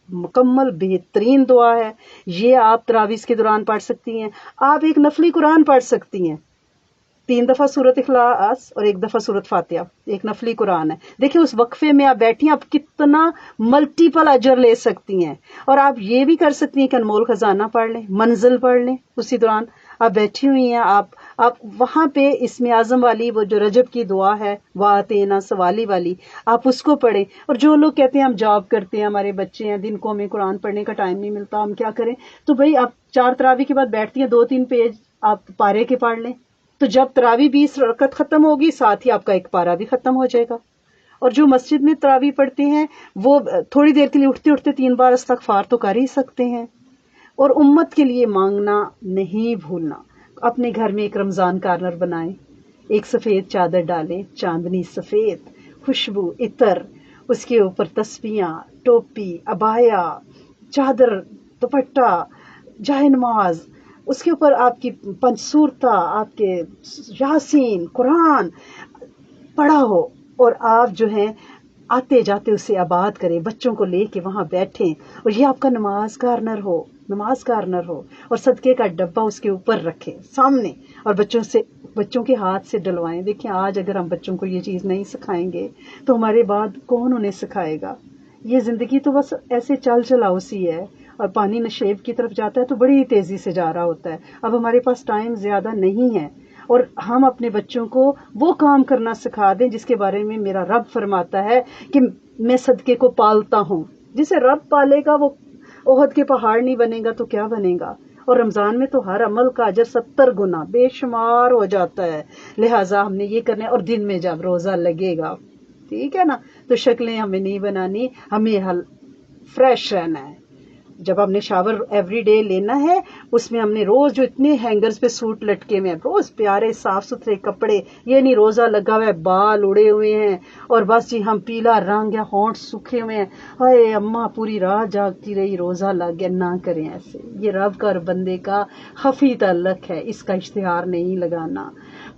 مکمل بہترین دعا ہے۔ یہ آپ تراویح کے دوران پڑھ سکتی ہیں۔ آپ ایک نفلی قرآن پڑھ سکتی ہیں، 3 دفعہ سورۃ اخلاص اور 1 دفعہ سورۃ فاتحہ، ایک نفلی قرآن ہے۔ دیکھیں اس وقفے میں آپ بیٹھی ہیں، آپ کتنا ملٹیپل اجر لے سکتی ہیں۔ اور آپ یہ بھی کر سکتی ہیں کہ انمول خزانہ پڑھ لیں، منزل پڑھ لیں، اسی دوران آپ بیٹھی ہوئی ہیں، آپ وہاں پہ اسم اعظم والی وہ جو رجب کی دعا ہے وَآتِینَا سوالی والی، آپ اس کو پڑھیں۔ اور جو لوگ کہتے ہیں ہم جاب کرتے ہیں، ہمارے بچے ہیں، دن کو ہمیں قرآن پڑھنے کا ٹائم نہیں ملتا، ہم کیا کریں؟ تو بھئی آپ 4 تراویح کے بعد بیٹھتی ہیں، 2-3 پیج آپ پارے کے پڑھ لیں، تو جب تراویح 20 رکعت ختم ہوگی، ساتھ ہی آپ کا ایک پارہ بھی ختم ہو جائے گا۔ اور جو مسجد میں تراویح پڑھتے ہیں وہ تھوڑی دیر کے لیے اٹھتے اٹھتے 3 بار استغفار تو کر ہی سکتے ہیں۔ اور امت کے لیے مانگنا نہیں بھولنا۔ اپنے گھر میں ایک رمضان کارنر بنائیں، ایک سفید چادر ڈالیں، چاندنی سفید، خوشبو، عطر، اس کے اوپر تسبیحاں، ٹوپی، عبایا، چادر، دوپٹہ، جائے نماز، اس کے اوپر آپ کی پنج صورتہ، آپ کے یاسین، قرآن پڑھا ہو، اور آپ جو ہیں آتے جاتے اسے آباد کریں، بچوں کو لے کے وہاں بیٹھیں، اور یہ آپ کا نماز کارنر ہو، اور صدقے کا ڈبہ اس کے اوپر رکھیں سامنے، اور بچوں کے ہاتھ سے ڈلوائیں۔ دیکھیں آج اگر ہم بچوں کو یہ چیز نہیں سکھائیں گے تو ہمارے بعد کون انہیں سکھائے گا؟ یہ زندگی تو بس ایسے چلاؤ سی ہے، اور پانی نشیب کی طرف جاتا ہے تو بڑی تیزی سے جا رہا ہوتا ہے۔ اب ہمارے پاس ٹائم زیادہ نہیں ہے، اور ہم اپنے بچوں کو وہ کام کرنا سکھا دیں جس کے بارے میں میرا رب فرماتا ہے کہ میں صدقے کو پالتا ہوں۔ جسے رب پالے گا وہ احد کے پہاڑ نہیں بنے گا تو کیا بنے گا؟ اور رمضان میں تو ہر عمل کا اجر 70 گنا بے شمار ہو جاتا ہے. لہٰذا ہم نے یہ کرنا ہے. اور دن میں جب روزہ لگے گا ٹھیک ہے نا تو شکلیں ہمیں نہیں بنانی, ہمیں فریش رہنا ہے. جب ہم نے شاور ایوری ڈے لینا ہے اس میں ہم نے روز جو اتنے ہینگرز پہ سوٹ لٹکے ہوئے ہیں, روز پیارے صاف ستھرے کپڑے, یہ نہیں روزہ لگا ہوا ہے بال اڑے ہوئے ہیں اور بس جی ہم پیلا رنگ یا ہونٹ سوکھے ہوئے ہیں, ہائے اماں پوری رات جاگتی رہی روزہ لگ گیا. نہ کریں ایسے, یہ رب کا اور بندے کا خفی تعلق ہے, اس کا اشتہار نہیں لگانا.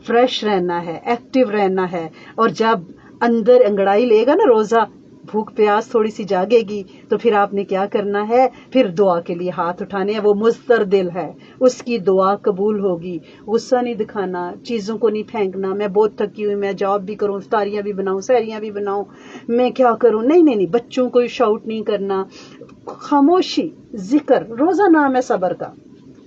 فریش رہنا ہے, ایکٹیو رہنا ہے. اور جب اندر انگڑائی لے گا نا روزہ, بھوک پیاس تھوڑی سی جاگے گی تو پھر آپ نے کیا کرنا ہے, پھر دعا کے لیے ہاتھ اٹھانے ہیں. وہ مستردل ہے, اس کی دعا قبول ہوگی. غصہ نہیں دکھانا, چیزوں کو نہیں پھینکنا, میں بہت تھکی ہوئی, میں جاب بھی کروں, افطاریاں بھی بناؤں, سحریاں بھی بناؤں, میں کیا کروں. نہیں نہیں نہیں, بچوں کو شاؤٹ نہیں کرنا, خاموشی, ذکر. روزہ نام ہے صبر کا,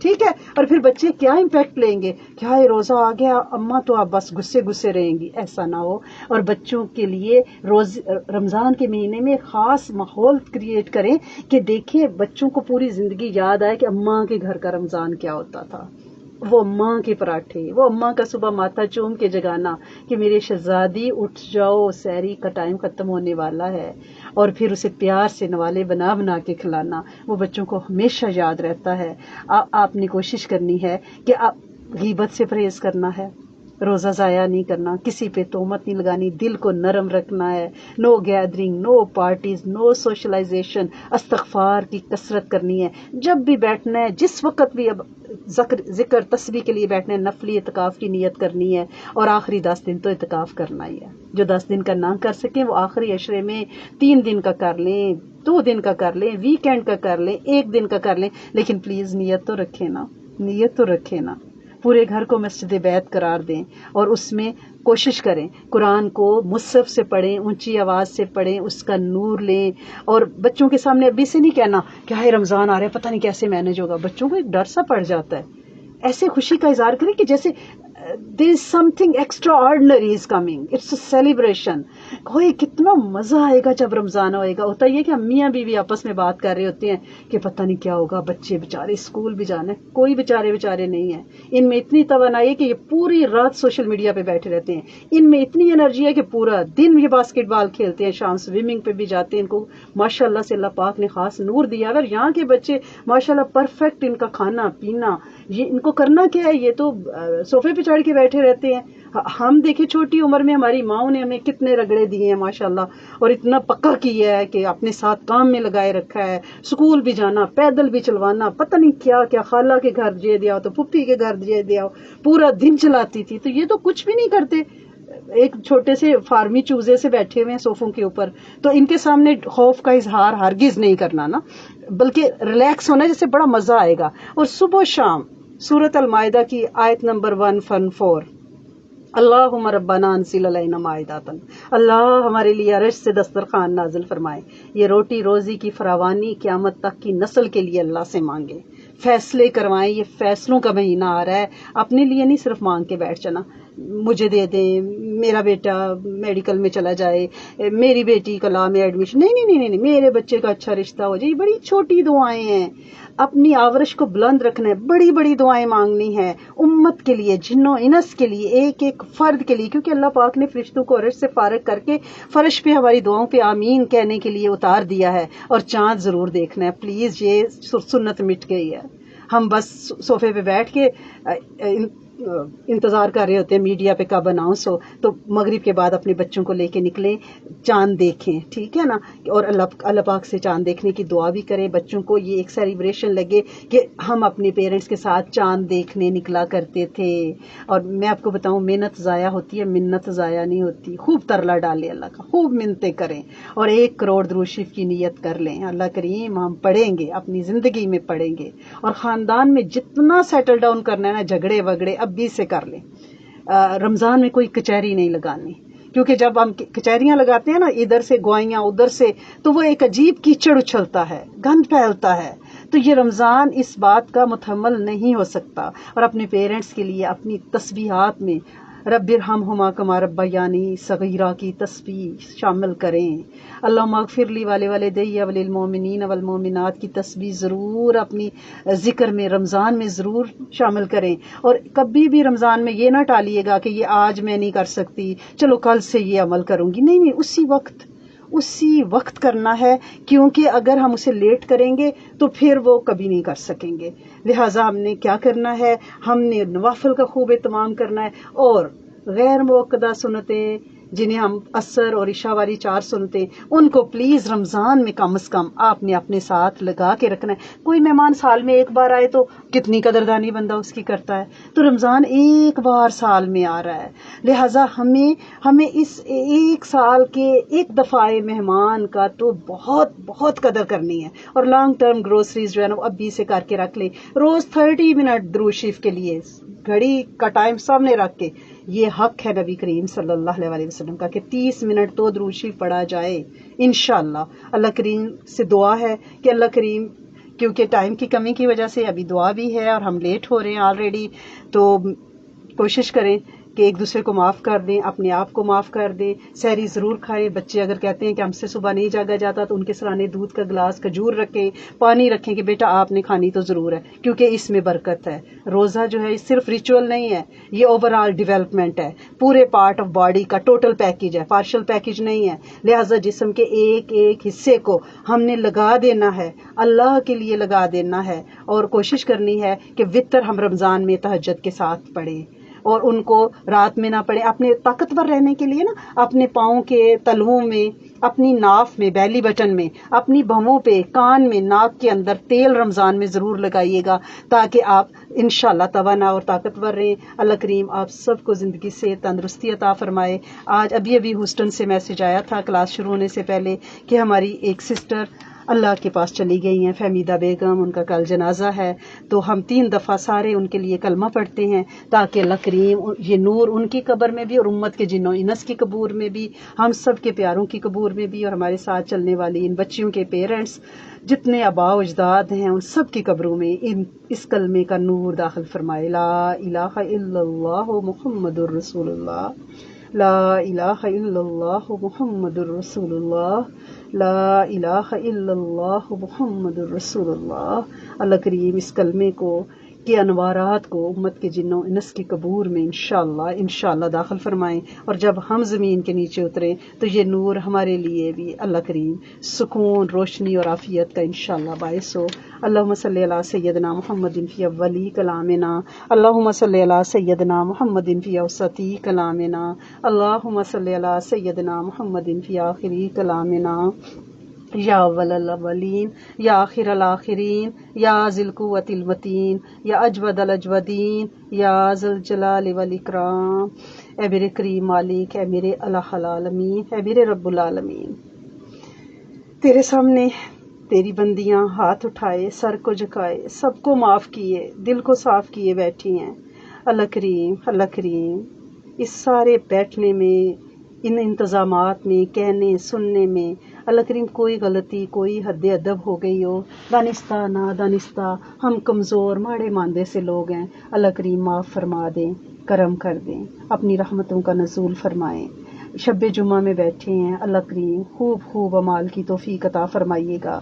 ٹھیک ہے. اور پھر بچے کیا امپیکٹ لیں گے, کیا یہ روزہ آ گیا اماں تو آپ بس غصے رہیں گی, ایسا نہ ہو. اور بچوں کے لیے رمضان کے مہینے میں خاص ماحول کریٹ کریں کہ دیکھیں بچوں کو پوری زندگی یاد آئے کہ اماں کے گھر کا رمضان کیا ہوتا تھا. وہ اماں کے پراٹھے, وہ اماں کا صبح ماتھا چوم کے جگانا کہ میرے شہزادی اٹھ جاؤ سحری کا ٹائم ختم ہونے والا ہے, اور پھر اسے پیار سے نوالے بنا کے کھلانا, وہ بچوں کو ہمیشہ یاد رہتا ہے. آپ نے کوشش کرنی ہے کہ غیبت سے پرہیز کرنا ہے, روزہ ضائع نہیں کرنا, کسی پہ تہمت نہیں لگانی, دل کو نرم رکھنا ہے. نو گیدرنگ, نو پارٹیز, نو سوشلائزیشن, استغفار کی کثرت کرنی ہے. جب بھی بیٹھنا ہے, جس وقت بھی اب ذکر تسبیح کے لیے بیٹھنا ہے, نفلی اعتکاف کی نیت کرنی ہے. اور آخری 10 دن تو اعتکاف کرنا ہی ہے. جو 10 دن کا نہ کر سکیں وہ آخری عشرے میں 3 دن کا کر لیں, 2 دن کا کر لیں, ویکینڈ کا کر لیں, 1 دن کا کر لیں, لیکن پلیز نیت تو رکھیں نا, نیت تو رکھیں نا. پورے گھر کو مسجد بیت قرار دیں اور اس میں کوشش کریں قرآن کو مصحف سے پڑھیں, اونچی آواز سے پڑھیں, اس کا نور لیں. اور بچوں کے سامنے ابھی سے نہیں کہنا کہ ہائے رمضان آ رہا ہے پتہ نہیں کیسے مینج ہوگا. بچوں کو ایک ڈر سا پڑ جاتا ہے. ایسے خوشی کا اظہار کریں کہ جیسے there is something extraordinary is coming, it's a celebration. کوئی کتنا مزہ آئے گا جب رمضان ہوئے گا. ہوتا یہ کہ میاں بیوی آپس میں بات کر رہے ہوتے ہیں کہ پتہ نہیں کیا ہوگا, بچے بےچارے اسکول بھی جانا ہے, کوئی بےچارے نہیں ہیں. ان میں اتنی توانائی ہے کہ یہ پوری رات سوشل میڈیا پہ بیٹھے رہتے ہیں. ان میں اتنی انرجی ہے کہ پورا دن یہ باسکٹ بال کھیلتے ہیں, شام سوئمنگ پہ بھی جاتے ہیں. ان کو ماشاء اللہ سے اللہ پاک نے خاص نور دیا. اگر یہاں کے بچے ماشاء اللہ پرفیکٹ, ان کا کھانا پینا, یہ ان کو کرنا کیا ہے, یہ تو صوفے پہ چڑھ کے بیٹھے رہتے ہیں. ہم دیکھیں چھوٹی عمر میں ہماری ماؤں نے ہمیں کتنے رگڑے دیے ہیں ماشاءاللہ, اور اتنا پکا کیا ہے کہ اپنے ساتھ کام میں لگائے رکھا ہے. اسکول بھی جانا, پیدل بھی چلوانا, پتہ نہیں کیا کیا, خالہ کے گھر جے دیا تو پھپھی کے گھر جے دیا, پورا دن چلاتی تھی. تو یہ تو کچھ بھی نہیں کرتے, ایک چھوٹے سے فارمی چوزے سے بیٹھے ہوئے ہیں صوفوں کے اوپر. تو ان کے سامنے خوف کا اظہار ہرگز نہیں کرنا نا, بلکہ ریلیکس ہونا, جس سے بڑا مزہ آئے گا. اور صبح شام سورۃ المائدہ کی آیت نمبر 114, اللہم ربنا انزل علینا مائدۃ, اللہ ہمارے لیے عرش سے دسترخوان نازل فرمائے. یہ روٹی روزی کی فراوانی قیامت تک کی نسل کے لیے اللہ سے مانگے, فیصلے کروائیں. یہ فیصلوں کا مہینہ آ رہا ہے, اپنے لیے نہیں صرف مانگ کے بیٹھ جانا مجھے دے دیں, میرا بیٹا میڈیکل میں چلا جائے, میری بیٹی کا لا میں ایڈمیشن, نہیں, میرے بچے کا اچھا رشتہ ہو جائے. یہ بڑی چھوٹی دعائیں ہیں. اپنی آورش کو بلند رکھنا ہے, بڑی بڑی دعائیں مانگنی ہے امت کے لیے, جنوں انس کے لیے, ایک ایک فرد کے لیے, کیونکہ اللہ پاک نے فرشتوں کو عرش سے فارغ کر کے فرش پہ ہماری دعاؤں پہ آمین کہنے کے لیے اتار دیا ہے. اور چاند ضرور دیکھنا ہے پلیز, یہ سنت مٹ گئی ہے. ہم بس صوفے پہ بیٹھ کے انتظار کر رہے ہوتے ہیں میڈیا پہ کب اناؤنس ہو, تو مغرب کے بعد اپنے بچوں کو لے کے نکلیں, چاند دیکھیں, ٹھیک ہے نا. اور اللہ پاک سے چاند دیکھنے کی دعا بھی کریں. بچوں کو یہ ایک سیلیبریشن لگے کہ ہم اپنے پیرنٹس کے ساتھ چاند دیکھنے نکلا کرتے تھے. اور میں آپ کو بتاؤں, محنت ضائع ہوتی ہے, منت ضائع نہیں ہوتی. خوب ترلا ڈالیں اللہ کا, خوب منتیں کریں, اور 1 کروڑ درود شریف کی نیت کر لیں. اللہ کریم ہم پڑھیں گے, اپنی زندگی میں پڑھیں گے. اور خاندان میں جتنا سیٹل ڈاؤن کرنا ہے نا, جھگڑے وگڑے ابھی سے کر لیں. رمضان میں کوئی کچہری نہیں لگانی, کیونکہ جب ہم کچہریاں لگاتے ہیں نا, ادھر سے گوائیاں ادھر سے, تو وہ ایک عجیب کیچڑ اچھلتا ہے, گند پھیلتا ہے. تو یہ رمضان اس بات کا متحمل نہیں ہو سکتا. اور اپنے پیرنٹس کے لیے اپنی تسبیحات میں رب ارحمہما کما ربیانی صغیرہ کی تسبیح شامل کریں. اللہم اغفر لی ولوالدی وللمؤمنین والمؤمنات کی تسبیح ضرور اپنی ذکر میں رمضان میں ضرور شامل کریں. اور کبھی بھی رمضان میں یہ نہ ٹالیے گا کہ یہ آج میں نہیں کر سکتی، چلو کل سے یہ عمل کروں گی. نہیں، اسی وقت کرنا ہے، کیونکہ اگر ہم اسے لیٹ کریں گے تو پھر وہ کبھی نہیں کر سکیں گے. لہٰذا ہم نے کیا کرنا ہے، ہم نے نوافل کا خوب اہتمام کرنا ہے، اور غیر موقدہ سنتیں جنہیں ہم عصر اور عشاء والی 4 سنتیں، ان کو پلیز رمضان میں کم از کم آپ نے اپنے ساتھ لگا کے رکھنا ہے. کوئی مہمان سال میں ایک بار آئے تو کتنی قدردانی بندہ اس کی کرتا ہے، تو رمضان ایک بار سال میں آ رہا ہے. لہٰذا ہمیں اس ایک سال کے ایک دفعہ آئے مہمان کا تو بہت بہت قدر کرنی ہے. اور لانگ ٹرم گروسریز جو ہے نا اب بھی سے کر کے رکھ لیں، روز 30 منٹ درود شریف کے لیے گھڑی کا ٹائم سامنے رکھ کے. یہ حق ہے نبی کریم صلی اللہ علیہ وسلم کا کہ 30 منٹ تو درود شریف پڑھا جائے انشاءاللہ. اللہ کریم سے دعا ہے کہ اللہ کریم، کیونکہ ٹائم کی کمی کی وجہ سے ابھی دعا بھی ہے اور ہم لیٹ ہو رہے ہیں آلریڈی، تو کوشش کریں کہ ایک دوسرے کو معاف کر دیں، اپنے آپ کو معاف کر دیں. سحری ضرور کھائیں. بچے اگر کہتے ہیں کہ ہم سے صبح نہیں جاگا جاتا تو ان کے سرانے دودھ کا گلاس، کھجور رکھیں، پانی رکھیں کہ بیٹا آپ نے کھانی تو ضرور ہے، کیونکہ اس میں برکت ہے. روزہ جو ہے صرف ریچول نہیں ہے، یہ اوور آل ڈیولپمنٹ ہے، پورے پارٹ آف باڈی کا ٹوٹل پیکج ہے، پارشل پیکج نہیں ہے. لہٰذا جسم کے ایک ایک حصے کو ہم نے لگا دینا ہے، اللہ کے لیے لگا دینا ہے. اور کوشش کرنی ہے کہ وتر ہم رمضان میں تہجد کے ساتھ پڑھیں، اور ان کو رات میں نہ پڑھیں. اپنے طاقتور رہنے کے لیے نا اپنے پاؤں کے تلوؤں میں، اپنی ناف میں، بیلی بٹن میں، اپنی بھووں پہ، کان میں، ناک کے اندر تیل رمضان میں ضرور لگائیے گا تاکہ آپ انشاءاللہ توانا اور طاقتور رہیں. اللہ کریم آپ سب کو زندگی سے تندرستی عطا فرمائے. آج ابھی ہوسٹن سے میسج آیا تھا کلاس شروع ہونے سے پہلے کہ ہماری ایک سسٹر اللہ کے پاس چلی گئی ہیں، فہمیدہ بیگم، ان کا کل جنازہ ہے. تو ہم 3 دفعہ سارے ان کے لیے کلمہ پڑھتے ہیں تاکہ اللہ کریم یہ نور ان کی قبر میں بھی اور امت کے جنوں انس کی قبور میں بھی، ہم سب کے پیاروں کی قبور میں بھی، اور ہمارے ساتھ چلنے والی ان بچیوں کے پیرنٹس جتنے آباء و اجداد ہیں ان سب کی قبروں میں اس کلمے کا نور داخل فرمائے. لا الہ الا اللہ محمد الرسول اللہ، لا الہ الا اللہ محمد الرسول اللہ، لا الہ الا اللہ محمد الرسول اللہ. اللہ کریم اس کلمے کو کے انوارات کو امت کے جنوں انس کی قبور میں انشاءاللہ داخل فرمائیں. اور جب ہم زمین کے نیچے اتریں تو یہ نور ہمارے لیے بھی اللہ کریم سکون، روشنی اور عافیت کا انشاءاللہ باعث ہو. اللہم صلی علی سیدنا محمد فی اولی کلامنا، اللہم صلی علی سیدنا محمد فی اوسطی کلامنا، اللہم صلی علی سیدنا محمد فی آخری کلامنا. یا اول الاولین، یا آخر الآخرین، یا ذی القوۃ المتین، یا اجود الاجودین، یا ذی الجلال والاکرام. اے میرے کریم مالک، اے میرے الہ العالمین، اے میرے رب العالمین، تیرے سامنے تیری بندیاں ہاتھ اٹھائے، سر کو جھکائے، سب کو معاف کیے، دل کو صاف کیے بیٹھی ہیں. اللہ کریم اس سارے بیٹھنے میں، ان انتظامات میں، کہنے سننے میں اللہ کریم کوئی غلطی، کوئی حد ادب ہو گئی ہو، دانستہ نادانستہ، ہم کمزور ماڑے ماندے سے لوگ ہیں، اللہ کریم معاف فرما دیں، کرم کر دیں، اپنی رحمتوں کا نزول فرمائیں. شب جمعہ میں بیٹھے ہیں، اللہ کریم خوب اعمال کی توفیق عطا فرمائیے گا.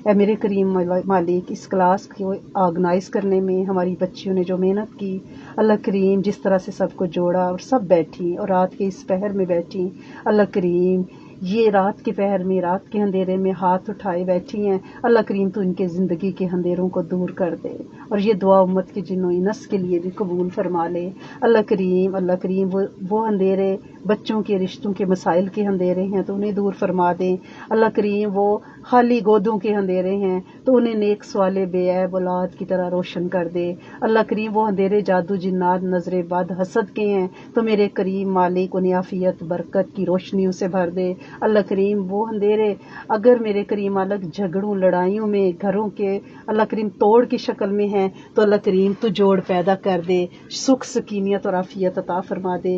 اے میرے کریم مالک، اس کلاس کو آرگنائز کرنے میں ہماری بچیوں نے جو محنت کی، اللہ کریم جس طرح سے سب کو جوڑا اور سب بیٹھی اور رات کے اس پہر میں بیٹھی، اللہ کریم یہ رات کے پہر میں، رات کے اندھیرے میں ہاتھ اٹھائے بیٹھی ہیں، اللہ کریم تو ان کے زندگی کے اندھیروں کو دور کر دے، اور یہ دعا امت کے جنوں انس کے لیے بھی قبول فرما لے. اللہ کریم وہ اندھیرے بچوں کے رشتوں کے مسائل کے اندھیرے ہیں تو انہیں دور فرما دیں. اللہ کریم وہ خالی گودوں کے اندھیرے ہیں تو انہیں نیک سوالے بے عیب اولاد کی طرح روشن کر دے. اللہ کریم وہ اندھیرے جادو جنات نظر بد حسد کے ہیں تو میرے کریم مالک انہیں عافیت برکت کی روشنیوں سے بھر دے. اللہ کریم وہ اندھیرے اگر میرے کریم مالک جھگڑوں لڑائیوں میں گھروں کے اللہ کریم توڑ کی شکل میں ہیں تو اللہ کریم تو جوڑ پیدا کر دے، سکھ سکینیت اور عافیت عطا فرما دے.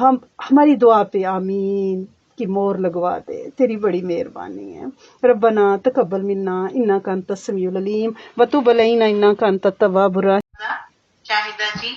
ہماری دعا پہ آمین کی مور لگوا دے. تیری بڑی مہربانی ہے. ربنا تقبل منا انک انت السمیع العلیم وتب علینا انک انت التواب الرحیم. شاہدہ جی